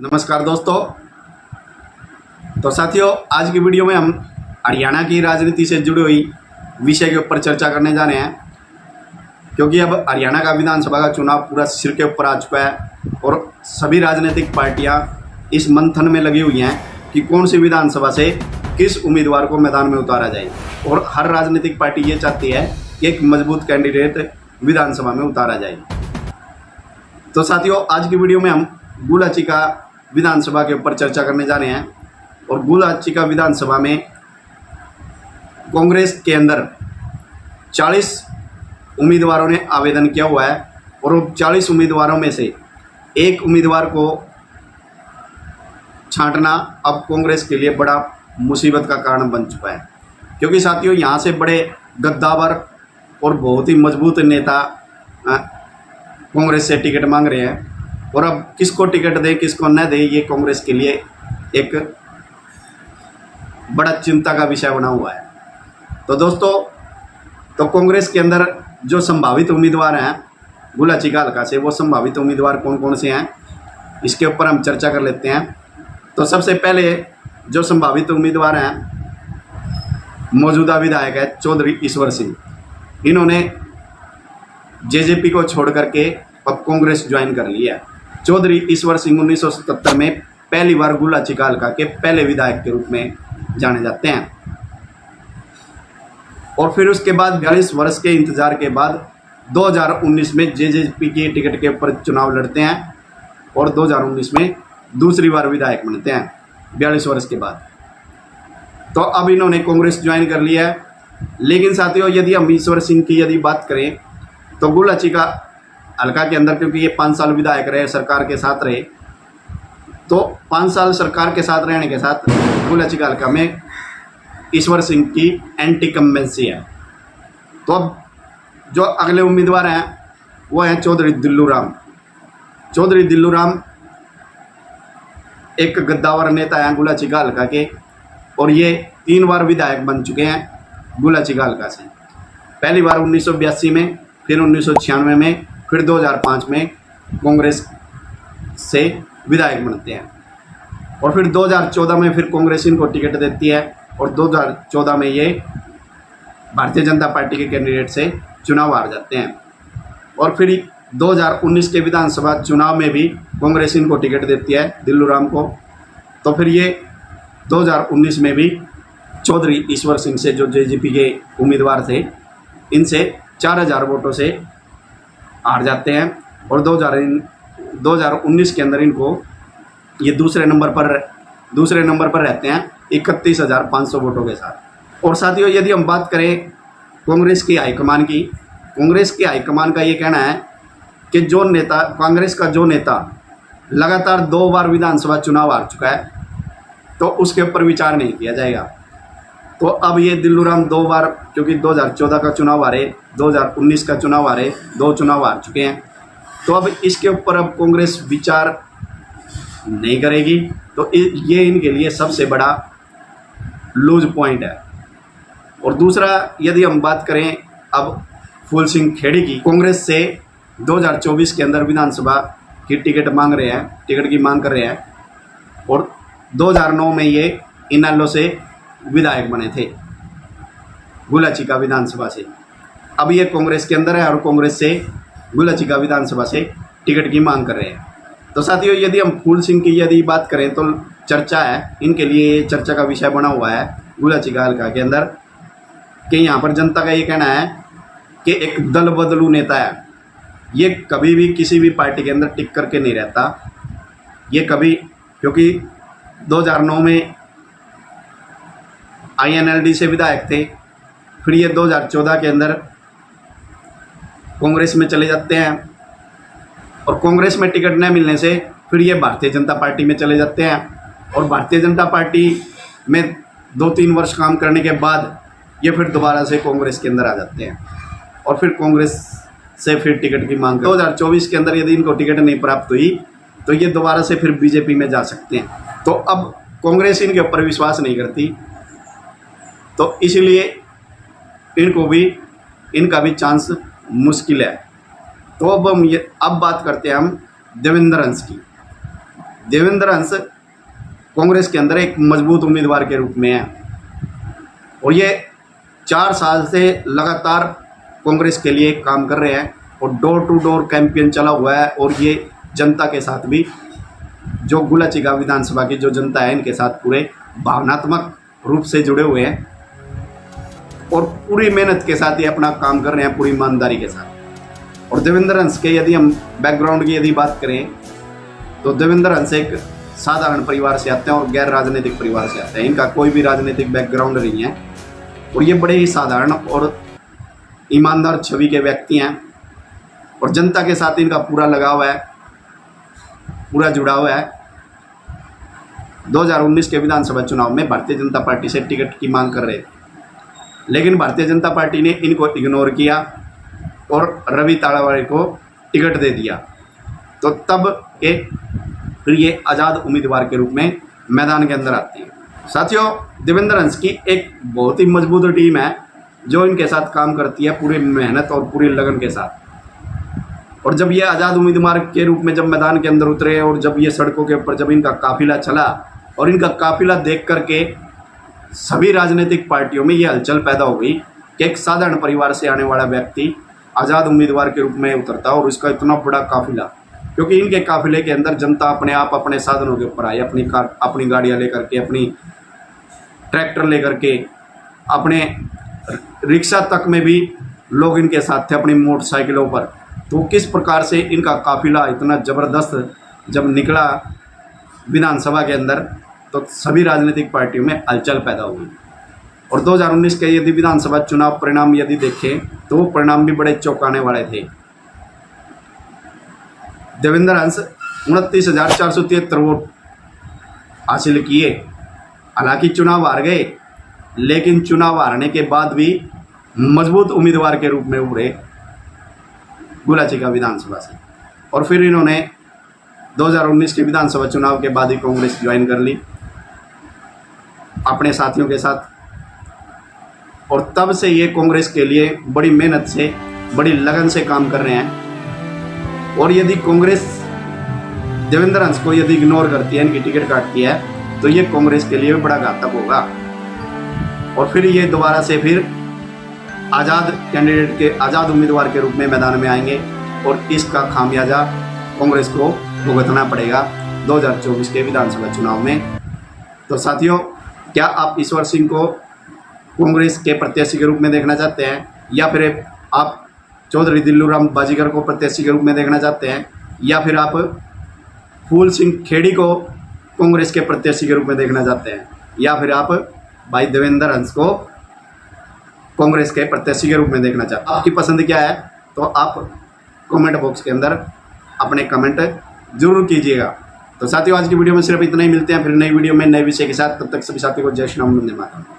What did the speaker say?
नमस्कार दोस्तों। तो साथियों, आज की वीडियो में हम हरियाणा की राजनीति से जुड़ी हुई विषय के ऊपर चर्चा करने जा रहे हैं, क्योंकि अब हरियाणा का विधानसभा का चुनाव पूरा सिर के ऊपर आ चुका है और सभी राजनीतिक पार्टियां इस मंथन में लगी हुई हैं कि कौन सी विधानसभा से किस उम्मीदवार को मैदान में उतारा जाए। और हर राजनीतिक पार्टी ये चाहती है कि एक मजबूत कैंडिडेट विधानसभा में उतारा जाए। तो साथियों, आज की वीडियो में हम गुलाचिका विधानसभा के ऊपर चर्चा करने जा रहे हैं। और गुलाचिका विधानसभा में कांग्रेस के अंदर 40 उम्मीदवारों ने आवेदन किया हुआ है और 40 उम्मीदवारों में से एक उम्मीदवार को छांटना अब कांग्रेस के लिए बड़ा मुसीबत का कारण बन चुका है, क्योंकि साथियों यहाँ से बड़े गद्दावर और बहुत ही मजबूत नेता कांग्रेस से टिकट मांग रहे हैं। और अब किसको टिकट दे किसको न दे, ये कांग्रेस के लिए एक बड़ा चिंता का विषय बना हुआ है। तो दोस्तों, तो कांग्रेस के अंदर जो संभावित उम्मीदवार हैं गुलाचिका हल्का से, वो संभावित उम्मीदवार कौन कौन से हैं, इसके ऊपर हम चर्चा कर लेते हैं। तो सबसे पहले जो संभावित उम्मीदवार हैं, मौजूदा विधायक है चौधरी ईश्वर सिंह। इन्होंने जेजेपी को छोड़ करके अब कांग्रेस ज्वाइन कर लिया है। चौधरी ईश्वर सिंह 1977 में पहली बार गुलाचिका हल्का के पहले विधायक के रूप में जाने जाते हैं। और फिर उसके बाद 42 वर्ष के इंतजार के बाद 2019 में जेजेपी की टिकट के ऊपर चुनाव लड़ते हैं और 2019 में दूसरी बार विधायक बनते हैं 42 वर्ष के बाद। तो अब इन्होंने कांग्रेस ज्वाइन कर लिया है। लेकिन साथियों, यदि हम ईश्वर सिंह की यदि बात करें तो गुलाचिका हल्का के अंदर, क्योंकि ये 5 साल विधायक रहे, सरकार के साथ रहे, तो 5 साल सरकार के साथ रहने के साथ गुलाचिका हल्का में ईश्वर सिंह की एंटी कम्बेंसी है। तो अब जो अगले उम्मीदवार हैं वो हैं चौधरी दिल्लू राम। चौधरी दिल्लू राम एक गद्दावर नेता हैं गुलाचिका हल्का के, और ये 3 बार विधायक बन चुके हैं गुलाचिका हल्का से। पहली बार 1982 में, फिर 1996 में, फिर 2005 में कांग्रेस से विधायक बनते हैं। और फिर 2014 में फिर कांग्रेस इनको टिकट देती है और 2014 में ये भारतीय जनता पार्टी के कैंडिडेट से चुनाव हार जाते हैं। और फिर 2019 के विधानसभा चुनाव में भी कांग्रेस इनको टिकट देती है दिल्लू राम को। तो फिर ये 2019 में भी चौधरी ईश्वर सिंह से, जो जेजेपी के उम्मीदवार थे, इनसे 4000 वोटों से हार जाते हैं। और 2019 के अंदर इनको ये दूसरे नंबर पर रहते हैं 31,500 वोटों के साथ। और साथियों, यदि हम बात करें कांग्रेस की हाईकमान की, कांग्रेस की हाईकमान का ये कहना है कि कांग्रेस का जो नेता लगातार 2 बार विधानसभा चुनाव हार चुका है, तो उसके ऊपर विचार नहीं किया जाएगा। तो अब ये दिल्लू राम 2 बार, क्योंकि 2014 का चुनाव हारे, 2019 का चुनाव हारे, 2 चुनाव हार चुके हैं, तो अब इसके ऊपर अब कांग्रेस विचार नहीं करेगी। तो ये इनके लिए सबसे बड़ा लूज पॉइंट है। और दूसरा, यदि हम बात करें अब फूल सिंह खेड़ी की, कांग्रेस से 2024 के अंदर विधानसभा की टिकट मांग कर रहे हैं और 2009 में ये इनेलो से विधायक बने थे गुलाचिका विधानसभा से। अब ये कांग्रेस के अंदर है और कांग्रेस से गुलाचिका विधानसभा से टिकट की मांग कर रहे हैं। तो साथियों, यदि हम फूल सिंह की यदि बात करें तो चर्चा है, इनके लिए चर्चा का विषय बना हुआ है गुलाचिका हल्का के अंदर, कि यहाँ पर जनता का ये कहना है कि एक दल बदलू नेता है। ये कभी भी किसी भी पार्टी के अंदर टिक करके नहीं रहता। ये कभी, क्योंकि 2009 में INLD से विधायक थे, फिर ये 2014 के अंदर कांग्रेस में चले जाते हैं और कांग्रेस में टिकट न मिलने से फिर ये भारतीय जनता पार्टी में चले जाते हैं। और भारतीय जनता पार्टी में 2-3 वर्ष काम करने के बाद ये फिर दोबारा से कांग्रेस के अंदर आ जाते हैं और फिर कांग्रेस से फिर टिकट की मांग 2024 के अंदर यदि इनको टिकट नहीं प्राप्त हुई तो ये दोबारा से फिर बीजेपी में जा सकते हैं। तो अब कांग्रेस इनके ऊपर विश्वास नहीं करती, तो इसलिए इनका भी चांस मुश्किल है। तो अब बात करते हैं हम देवेंद्र हंस की। देवेंद्र हंस कांग्रेस के अंदर एक मजबूत उम्मीदवार के रूप में है और ये 4 साल से लगातार कांग्रेस के लिए काम कर रहे हैं और डोर टू डोर कैंपेन चला हुआ है और ये जनता के साथ भी, जो गुलाचिगा विधानसभा की जो जनता है इनके साथ पूरे भावनात्मक रूप से जुड़े हुए हैं और पूरी मेहनत के साथ ये अपना काम कर रहे हैं, पूरी ईमानदारी के साथ। और देवेंद्र हंस के यदि हम बैकग्राउंड की यदि बात करें तो देवेंद्र हंस एक साधारण परिवार से आते हैं और गैर राजनीतिक परिवार से आते हैं। इनका कोई भी राजनीतिक बैकग्राउंड नहीं है और ये बड़े ही साधारण और ईमानदार छवि के व्यक्ति हैं और जनता के साथ इनका पूरा लगाव है, पूरा जुड़ाव है। 2019 के विधानसभा चुनाव में भारतीय जनता पार्टी से टिकट की मांग कर रहे थे, लेकिन भारतीय जनता पार्टी ने इनको इग्नोर किया और रवि ताड़ावाले को टिकट दे दिया। तो तब फिर ये आज़ाद उम्मीदवार के रूप में मैदान के अंदर आती है। साथियों, देवेंद्र हंस की एक बहुत ही मजबूत टीम है जो इनके साथ काम करती है पूरी मेहनत और पूरी लगन के साथ। और जब ये आज़ाद उम्मीदवार के रूप में जब मैदान के अंदर उतरे और जब ये सड़कों के ऊपर जब इनका काफिला चला और इनका काफिला देख करके सभी राजनीतिक पार्टियों में ये हलचल पैदा हो गई कि एक साधारण परिवार से आने वाला व्यक्ति आज़ाद उम्मीदवार के रूप में उतरता और इसका इतना बड़ा काफिला, क्योंकि इनके काफिले के अंदर जनता अपने आप अपने साधनों के ऊपर आई, अपनी कार, अपनी गाड़ियाँ लेकर के, अपनी ट्रैक्टर लेकर के, अपने रिक्शा तक में भी लोग इनके साथ थे, अपनी मोटरसाइकिलों पर। तो किस प्रकार से इनका काफिला इतना ज़बरदस्त जब निकला विधानसभा के अंदर तो सभी राजनीतिक पार्टियों में हलचल पैदा हुई। और 2019 के यदि विधानसभा चुनाव परिणाम यदि देखें तो वो परिणाम भी बड़े चौंकाने वाले थे। देवेंद्र हंस 29,473 वोट हासिल किए। हालांकि चुनाव हार गए, लेकिन चुनाव हारने के बाद भी मजबूत उम्मीदवार के रूप में उभरे गुलाचिगा विधानसभा से। और फिर इन्होंने 2019 के विधानसभा चुनाव के बाद ही कांग्रेस ज्वाइन कर ली अपने साथियों के साथ। और तब से ये कांग्रेस के लिए बड़ी मेहनत से, बड़ी लगन से काम कर रहे हैं। और यदि कांग्रेस देवेंद्र हंस को यदि इग्नोर करती है, इनकी टिकट काटती है, तो ये कांग्रेस के लिए भी बड़ा घातक होगा। और फिर ये दोबारा से फिर आज़ाद कैंडिडेट के, आज़ाद उम्मीदवार के रूप में मैदान में आएंगे और इसका खामियाजा कांग्रेस को भुगतना पड़ेगा 2024 के विधानसभा चुनाव में। तो साथियों, क्या आप ईश्वर सिंह को कांग्रेस के प्रत्याशी के रूप में देखना चाहते हैं, या फिर आप चौधरी दिल्लूराम बाजीगर को प्रत्याशी के रूप में देखना चाहते हैं, या फिर आप फूल सिंह खेड़ी को कांग्रेस के प्रत्याशी के रूप में देखना चाहते हैं, या फिर आप भाई देवेंद्र हंस को कांग्रेस के प्रत्याशी के रूप में देखना चाहते हैं? आपकी पसंद क्या है? तो आप कमेंट बॉक्स के अंदर अपने कमेंट जरूर कीजिएगा। तो साथियों, आज की वीडियो में सिर्फ इतना ही। मिलते हैं फिर नई वीडियो में नए विषय के साथ। तब तक सभी साथियों को जय श्री राम, वंदे मातरम।